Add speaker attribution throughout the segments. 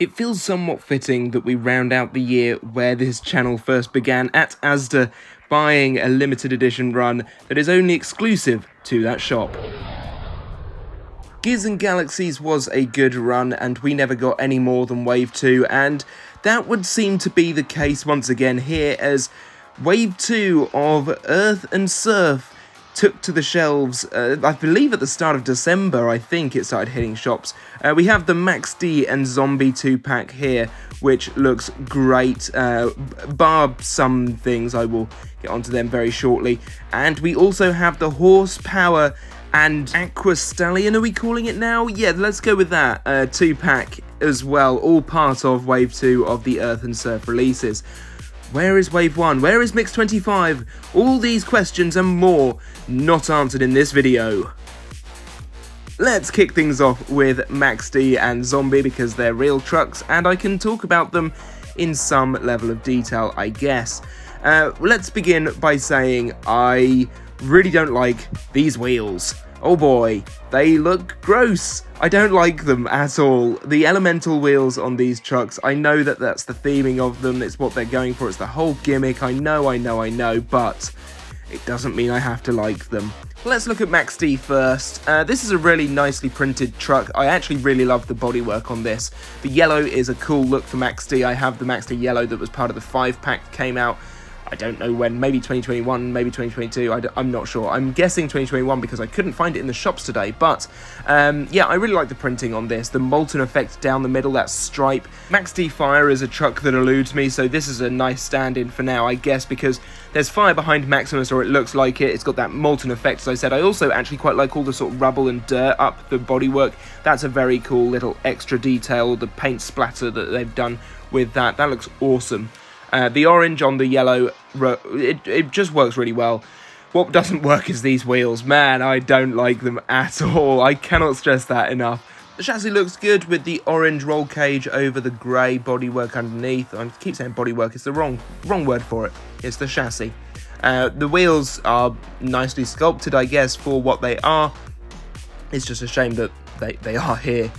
Speaker 1: It feels somewhat fitting that we round out the year where this channel first began at Asda, buying a limited edition run that is only exclusive to that shop. Gears and Galaxies was a good run, and we never got any more than Wave 2, and that would seem to be the case once again here, as Wave 2 of Earth and Surf took to the shelves, I believe at the start of December. I think it started hitting shops. We have the Max D and Zombie 2-pack here, which looks great, bar some things. I will get onto them very shortly. And we also have the Horsepower and Aqua Stallion, are we calling it now? Yeah, let's go with that, 2-pack as well, all part of Wave 2 of the Earth and Surf releases. Where is Wave 1? Where is Mix 25? All these questions and more not answered in this video. Let's kick things off with Max D and Zombie because they're real trucks and I can talk about them in some level of detail, I guess. Let's begin by saying I really don't like these wheels. Oh boy, they look gross. I don't like them at all. The elemental wheels on these trucks, I know that that's the theming of them, it's what they're going for, it's the whole gimmick, I know, but it doesn't mean I have to like them. Let's look at Max D first. This is a really nicely printed truck. I actually really love the bodywork on this. The yellow is a cool look for Max D. I have the Max D yellow that was part of the 5-pack that came out. I don't know when, maybe 2021, maybe 2022, I'm not sure. I'm guessing 2021 because I couldn't find it in the shops today, but yeah, I really like the printing on this. The molten effect down the middle, that stripe. Max D Fire is a truck that eludes me, so this is a nice stand-in for now, I guess, because there's fire behind Maximus, or it looks like it. It's got that molten effect, as I said. I also actually quite like all the sort of rubble and dirt up the bodywork. That's a very cool little extra detail, the paint splatter that they've done with that. That looks awesome. The orange on the yellow, it just works really well. What doesn't work is these wheels. Man, I don't like them at all. I cannot stress that enough. The chassis looks good with the orange roll cage over the grey bodywork underneath. I keep saying bodywork, it's the wrong word for it. It's the chassis. The wheels are nicely sculpted, I guess, for what they are. It's just a shame that they are here.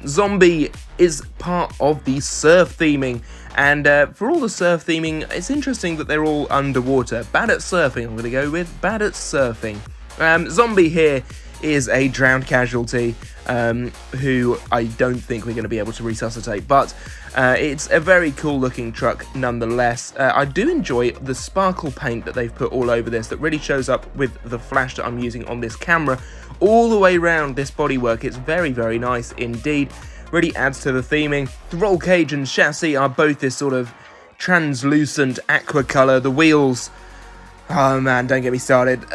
Speaker 1: Zombie is part of the surf theming, and for all the surf theming, it's interesting that they're all underwater. Bad at surfing, I'm going to go with. Bad at surfing. Zombie here is a drowned casualty who I don't think we're going to be able to resuscitate, but it's a very cool looking truck nonetheless. I do enjoy the sparkle paint that they've put all over this that really shows up with the flash that I'm using on this camera all the way around this bodywork. It's very, very nice indeed. Really adds to the theming. The roll cage and chassis are both this sort of translucent aqua colour. The wheels, oh man, don't get me started.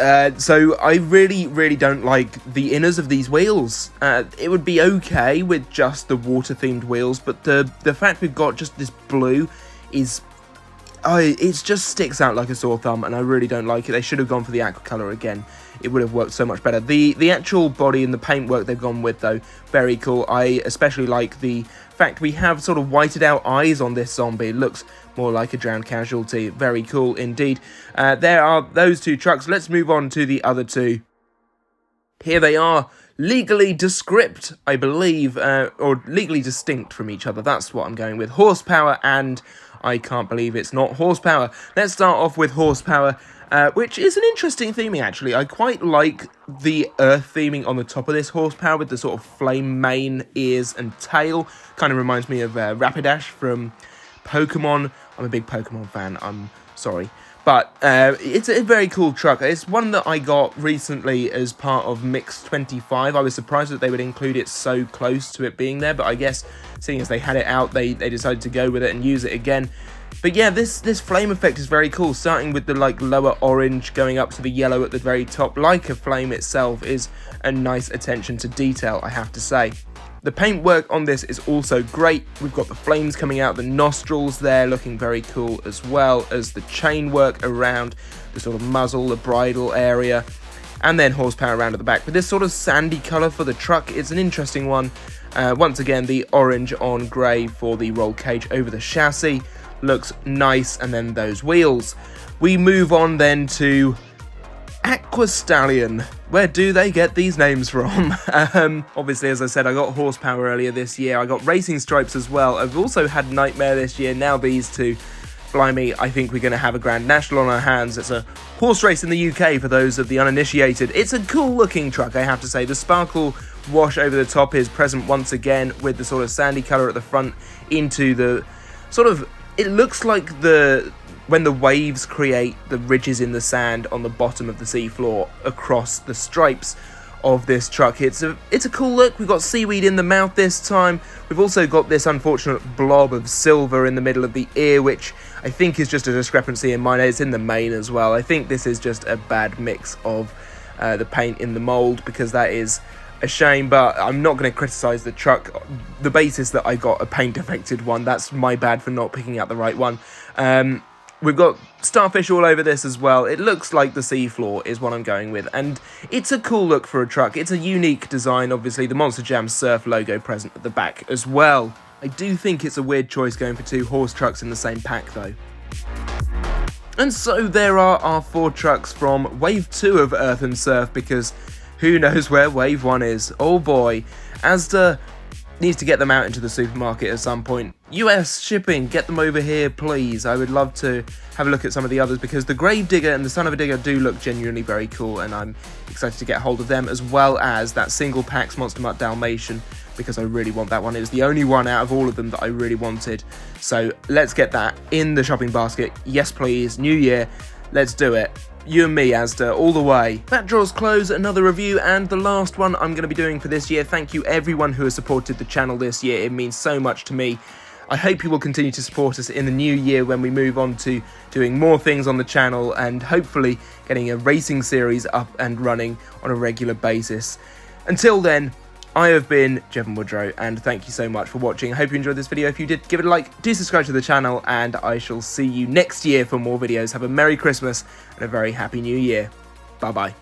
Speaker 1: So I really don't like the inners of these wheels. It would be okay with just the water themed wheels, but the fact we've got just this blue is, it just sticks out like a sore thumb, and I really don't like it. They should have gone for the aqua colour again. It would have worked so much better. The actual body and the paintwork they've gone with, though, very cool. I especially like the fact we have sort of whited out eyes on this zombie. It looks more like a drowned casualty. Very cool indeed. There are those two trucks. Let's move on to the other two. Here they are, legally descript, I believe, or legally distinct from each other. That's what I'm going with. Horsepower and I can't believe it's not Horsepower. Let's start off with Horsepower, which is an interesting theming, actually. I quite like the earth theming on the top of this Horsepower with the sort of flame mane, ears, and tail. Kind of reminds me of Rapidash from Pokemon. I'm a big Pokemon fan, I'm sorry. But it's a very cool truck. It's one that I got recently as part of Mix 25. I was surprised that they would include it so close to it being there, but I guess seeing as they had it out, they decided to go with it and use it again. But yeah, this flame effect is very cool, starting with the lower orange going up to the yellow at the very top. Like a flame itself is a nice attention to detail, I have to say. The paintwork on this is also great. We've got the flames coming out, the nostrils there looking very cool, as well as the chain work around the sort of muzzle, the bridle area, and then horsepower around at the back. But this sort of sandy colour for the truck, it's an interesting one. Once again, the orange on grey for the roll cage over the chassis looks nice, and then those wheels. We move on then to Aqua Stallion. where do they get these names from? Obviously, as I said, I got Horsepower earlier this year. I got Racing Stripes as well. I've also had Nightmare this year. Now these two. Blimey, I think we're going to have a Grand National on our hands. It's a horse race in the UK for those of the uninitiated. It's a cool looking truck, I have to say. The sparkle wash over the top is present once again with the sort of sandy colour at the front into the sort of, it looks like when the waves create the ridges in the sand on the bottom of the seafloor across the stripes of this truck. It's a cool look. We've got seaweed in the mouth this time. We've also got this unfortunate blob of silver in the middle of the ear, which I think is just a discrepancy in mine. It's in the mane as well. I think this is just a bad mix of the paint in the mould, because that is a shame, but I'm not going to criticise the truck. The basis that I got a paint affected one, that's my bad for not picking out the right one. We've got starfish all over this as well. It looks like the seafloor is what I'm going with, and it's a cool look for a truck. It's a unique design, obviously. The Monster Jam Surf logo present at the back as well. I do think it's a weird choice going for two horse trucks in the same pack, though. And so there are our 4 trucks from Wave 2 of Earth and Surf, because who knows where Wave 1 is? Oh boy. Asda needs to get them out into the supermarket at some point. US shipping, get them over here, please. I would love to have a look at some of the others, because the Gravedigger and the Son of a Digger do look genuinely very cool, and I'm excited to get hold of them, as well as that single packs Monster Mutt Dalmatian, because I really want that one. It was the only one out of all of them that I really wanted. So let's get that in the shopping basket. Yes, please. New year. Let's do it. You and me, Asda, all the way. That draws close another review, and the last one I'm going to be doing for this year. Thank you everyone who has supported the channel this year. It means so much to me. I hope you will continue to support us in the new year when we move on to doing more things on the channel and hopefully getting a racing series up and running on a regular basis. Until then, I have been Jevon Woodrow, and thank you so much for watching. I hope you enjoyed this video. If you did, give it a like, do subscribe to the channel, and I shall see you next year for more videos. Have a Merry Christmas and a very Happy New Year. Bye-bye.